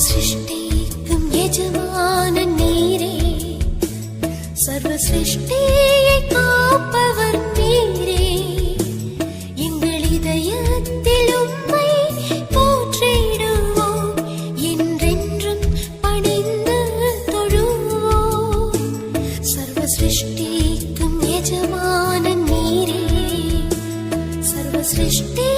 சிருஷ்டிக்கும் எஜமானன் நீரே, சர்வ சிருஷ்டியை காப்பவர் நீரே. எங்கள் இதயத்தில் உம்மை போற்றிடுவோம், என்றென்றும் பணிந்து தொழுவோம். சர்வ சிருஷ்டிக்கும் எஜமானன் நீரே, சர்வ சிருஷ்டி